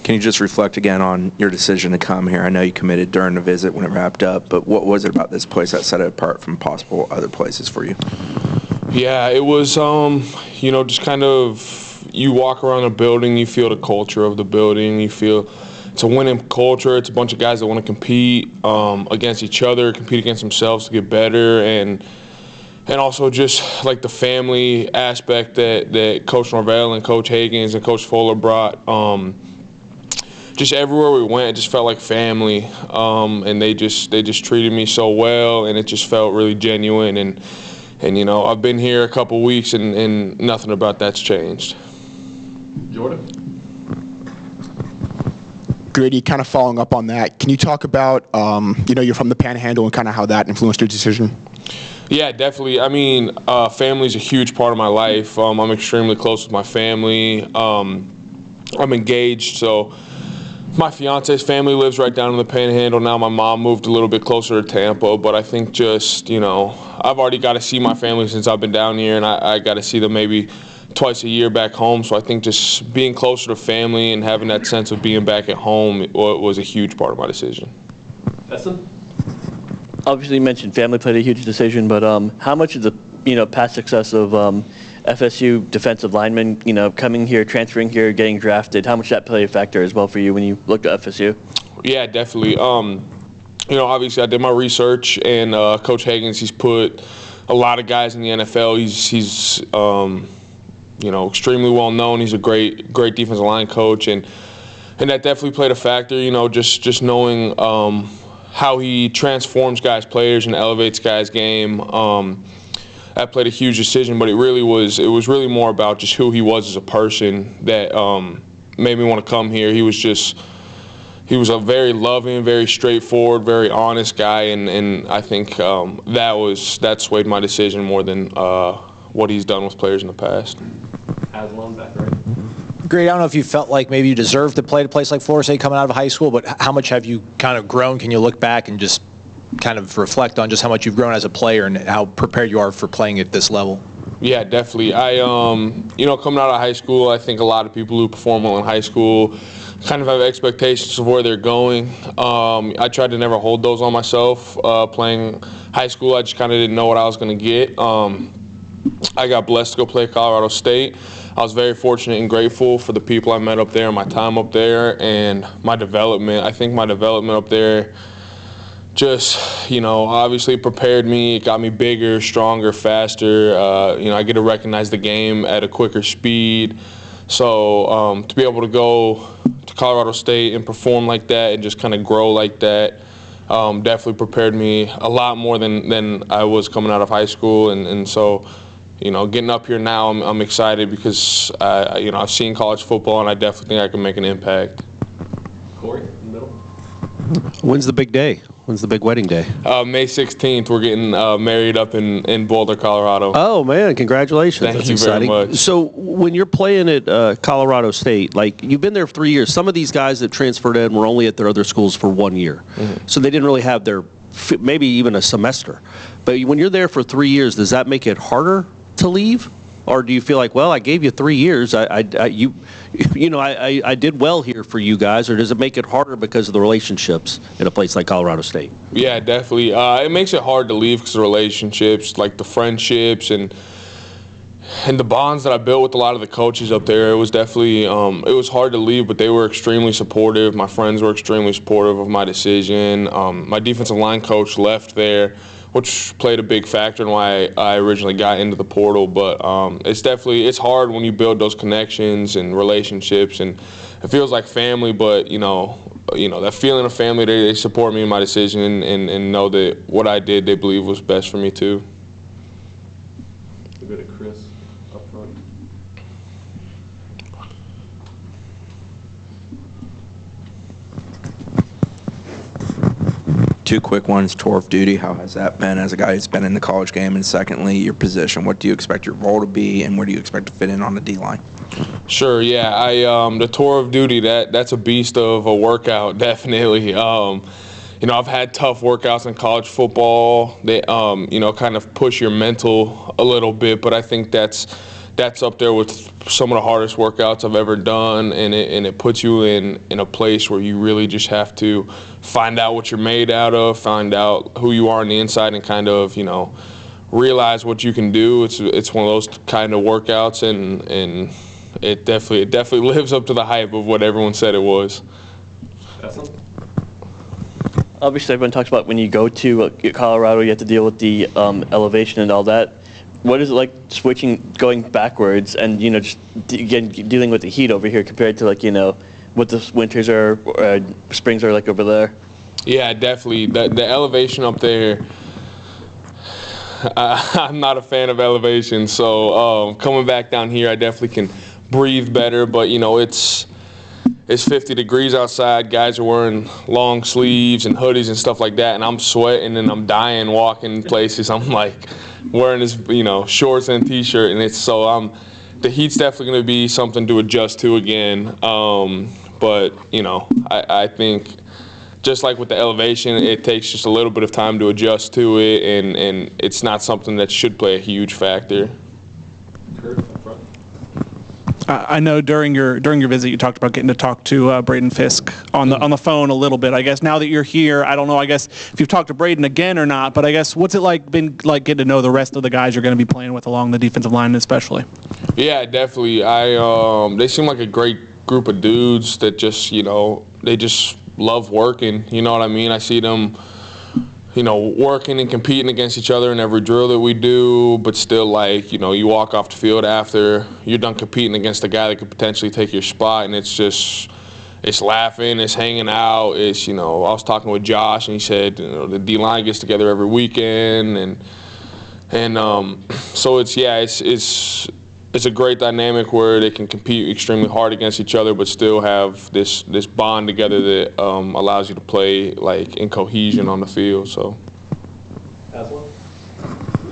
Can you just reflect again on your decision to come here? I know you committed during the visit when it wrapped up, but what was it about this place that set it apart from possible other places for you? Yeah, it was, just kind of, you walk around the building, you feel the culture of the building, you feel it's a winning culture. It's a bunch of guys that want to compete against each other, compete against themselves to get better, and also just like the family aspect that Coach Norvell and Coach Higgins and Coach Fuller brought. Just everywhere we went, it just felt like family, and they just treated me so well, and it just felt really genuine. And I've been here a couple weeks, and nothing about that's changed. Jordan? Grady, kind of following up on that, can you talk about, you're from the Panhandle and kind of how that influenced your decision? Yeah, definitely. I mean, family is a huge part of my life. I'm extremely close with my family. I'm engaged, so my fiance's family lives right down in the Panhandle now. My mom moved a little bit closer to Tampa, but I think just, I've already got to see my family since I've been down here, and I got to see them maybe twice a year back home. So I think just being closer to family and having that sense of being back at home was a huge part of my decision. Essen? Obviously, you mentioned family played a huge decision, but how much of the past success of FSU defensive linemen, coming here, transferring here, getting drafted, how much that played a factor as well for you when you looked at FSU? Yeah, definitely. Obviously, I did my research, and Coach Higgins, he's put a lot of guys in the NFL. He's extremely well known. He's a great defensive line coach, and that definitely played a factor. Just knowing how he transforms guys' players and elevates guys' game. That played a huge decision, but it was really more about just who he was as a person that made me want to come here. He was a very loving, very straightforward, very honest guy, and I think that swayed my decision more than what he's done with players in the past. Aslan back right. Great. I don't know if you felt like maybe you deserved to play at a place like Florida State coming out of high school, but how much have you kind of grown? Can you look back and just kind of reflect on just how much you've grown as a player and how prepared you are for playing at this level? Yeah, definitely. I, coming out of high school, I think a lot of people who perform well in high school kind of have expectations of where they're going. I tried to never hold those on myself. Playing high school, I just kind of didn't know what I was going to get. I got blessed to go play Colorado State. I was very fortunate and grateful for the people I met up there, my time up there, and my development. I think my development up there just, obviously prepared me. It got me bigger, stronger, faster. I get to recognize the game at a quicker speed. So to be able to go to Colorado State and perform like that and just kind of grow like that definitely prepared me a lot more than I was coming out of high school. And so, getting up here now, I'm excited because, I've seen college football, and I definitely think I can make an impact. Corey, in the middle. When's the big day? When's the big wedding day? May 16th, we're getting married up in Boulder, Colorado. Oh, man, congratulations. Thank That's you exciting. very much. So when you're playing at Colorado State, like you've been there for 3 years. Some of these guys that transferred in were only at their other schools for 1 year. Mm-hmm. So they didn't really have their, maybe even a semester. But when you're there for 3 years, does that make it harder to leave? Or do you feel like, well, I gave you 3 years, I did well here for you guys, or does it make it harder because of the relationships in a place like Colorado State? Yeah, definitely. It makes it hard to leave because of relationships, like the friendships and the bonds that I built with a lot of the coaches up there. It was definitely, it was hard to leave, but they were extremely supportive. My friends were extremely supportive of my decision. My defensive line coach left there, which played a big factor in why I originally got into the portal. But it's hard when you build those connections and relationships, and it feels like family. But that feeling of family, they support me in my decision and know that what I did, they believe was best for me too. We'll go to Chris up front. Two quick ones. Tour of duty, how has that been as a guy who's been in the college game? And secondly, your position. What do you expect your role to be, and where do you expect to fit in on the D-line? Sure, yeah. The tour of duty, that's a beast of a workout, definitely. I've had tough workouts in college football. They, kind of push your mental a little bit, but I think that's that's up there with some of the hardest workouts I've ever done, and it puts you in a place where you really just have to find out what you're made out of, find out who you are on the inside, and kind of, you know, realize what you can do. It's one of those kind of workouts, and it definitely lives up to the hype of what everyone said it was. Obviously, everyone talks about when you go to Colorado, you have to deal with the elevation and all that. What is it like going backwards, and you know, just again dealing with the heat over here compared to, like, you know, what the winters are, springs are like over there? Yeah, definitely. The elevation up there. I'm not a fan of elevation, so coming back down here, I definitely can breathe better. But you know, it's 50 degrees outside. Guys are wearing long sleeves and hoodies and stuff like that, and I'm sweating and I'm dying walking places. I'm like wearing this, you know, shorts and a t-shirt, and the heat's definitely going to be something to adjust to again. But you know, I think just like with the elevation, it takes just a little bit of time to adjust to it, and it's not something that should play a huge factor. Kurt, up front. I know during your visit you talked about getting to talk to Braden Fisk on the phone a little bit. I guess now that you're here, I don't know, I guess if you've talked to Braden again or not, but I guess what's it been like getting to know the rest of the guys you're going to be playing with along the defensive line especially? Yeah, definitely. They seem like a great group of dudes that just, you know, they just love working. You know what I mean? I see them, you know, working and competing against each other in every drill that we do, but still, like, you know, you walk off the field after you're done competing against a guy that could potentially take your spot, and it's laughing, it's hanging out, it's, you know, I was talking with Josh, and he said, you know, the D-line gets together every weekend, and so it's a great dynamic where they can compete extremely hard against each other, but still have this bond together that allows you to play, like, in cohesion on the field. So,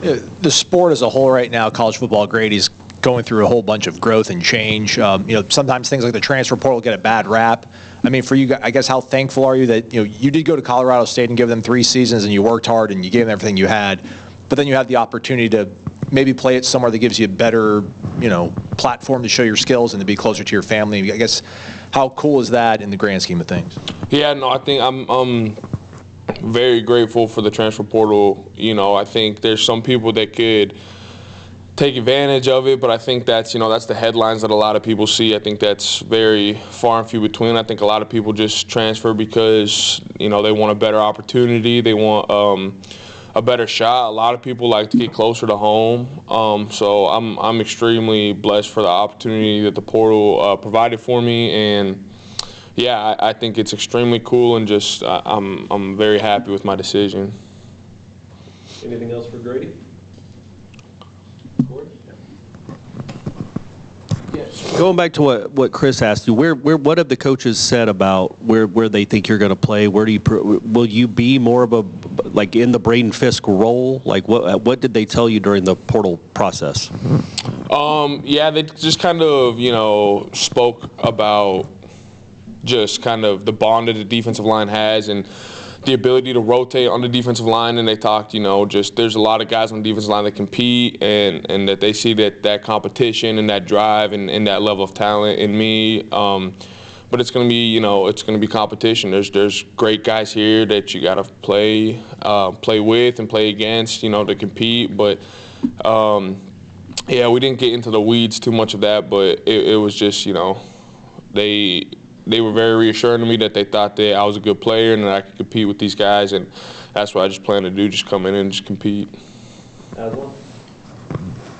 the sport as a whole right now, college football, Grady's going through a whole bunch of growth and change. You know, sometimes things like the transfer portal get a bad rap. I mean, for you, I guess, how thankful are you that, you know, you did go to Colorado State and give them 3 seasons, and you worked hard and you gave them everything you had, but then you had the opportunity to maybe play it somewhere that gives you a better, you know, platform to show your skills and to be closer to your family. I guess, how cool is that in the grand scheme of things? Yeah, no, I think I'm very grateful for the transfer portal. You know, I think there's some people that could take advantage of it, but I think that's the headlines that a lot of people see. I think that's very far and few between. I think a lot of people just transfer because, you know, they want a better opportunity. They want a better shot. A lot of people like to get closer to home. So I'm extremely blessed for the opportunity that the portal provided for me, and yeah, I think it's extremely cool, and just I'm very happy with my decision. Anything else for Grady? Corey? Going back to what Chris asked you, what have the coaches said about where they think you're going to play? Where will you be more of a, like, in the Braden Fisk role? Like, what did they tell you during the portal process? Yeah, they just kind of, you know, spoke about just kind of the bond that the defensive line has and the ability to rotate on the defensive line, and they talked, you know, just there's a lot of guys on the defensive line that compete, and that they see that competition and that drive and that level of talent in me. But it's going to be, you know, it's going to be competition. There's great guys here that you got to play with and play against, you know, to compete. But yeah, we didn't get into the weeds too much of that, but it was just, you know, they were very reassuring to me that they thought that I was a good player and that I could compete with these guys, and that's what I just plan to do, just come in and just compete.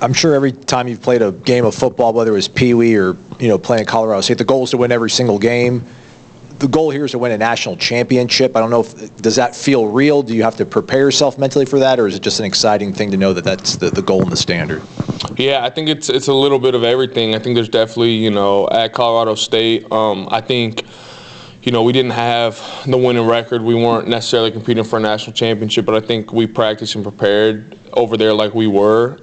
I'm sure every time you've played a game of football, whether it was Pee Wee or, you know, playing Colorado State, the goal is to win every single game. The goal here is to win a national championship. I don't know does that feel real? Do you have to prepare yourself mentally for that, or is it just an exciting thing to know that that's the goal and the standard? Yeah, I think it's a little bit of everything. I think there's definitely, you know, at Colorado State, I think, you know, we didn't have the winning record. We weren't necessarily competing for a national championship, but I think we practiced and prepared over there like we were.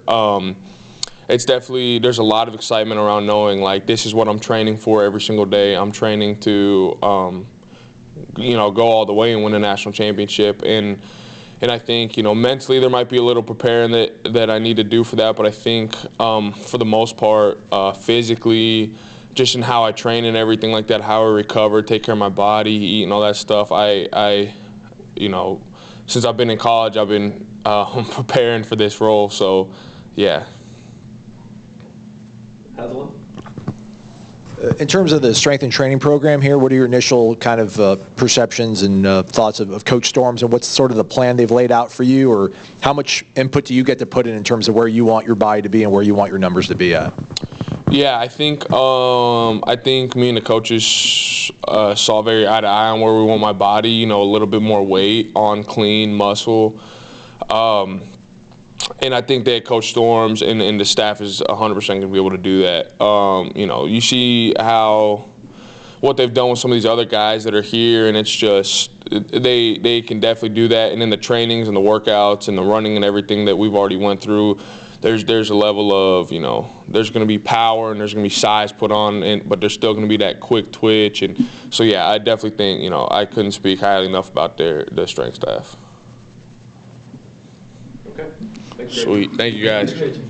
It's definitely, there's a lot of excitement around knowing, like, this is what I'm training for every single day. I'm training to, you know, go all the way and win a national championship. And I think, mentally there might be a little preparing that I need to do for that, but I think for the most part, physically, just in how I train and everything like that, how I recover, take care of my body, eat and all that stuff, I since I've been in college, I've been preparing for this role, so yeah. Hazelin? In terms of the strength and training program here, what are your initial kind of perceptions and thoughts of Coach Storms, and what's sort of the plan they've laid out for you, or how much input do you get to put in terms of where you want your body to be and where you want your numbers to be at? Yeah, I think me and the coaches saw very eye to eye on where we want my body. A little bit more weight on clean muscle. And I think that Coach Storms and the staff is 100% going to be able to do that. You see what they've done with some of these other guys that are here, and it's just they can definitely do that. And in the trainings and the workouts and the running and everything that we've already went through, there's a level of, there's going to be power and there's going to be size put on, but there's still going to be that quick twitch. And so, yeah, I definitely think, I couldn't speak highly enough about their strength staff. Okay. Thanks, Sweet. Thank you, guys. Grady.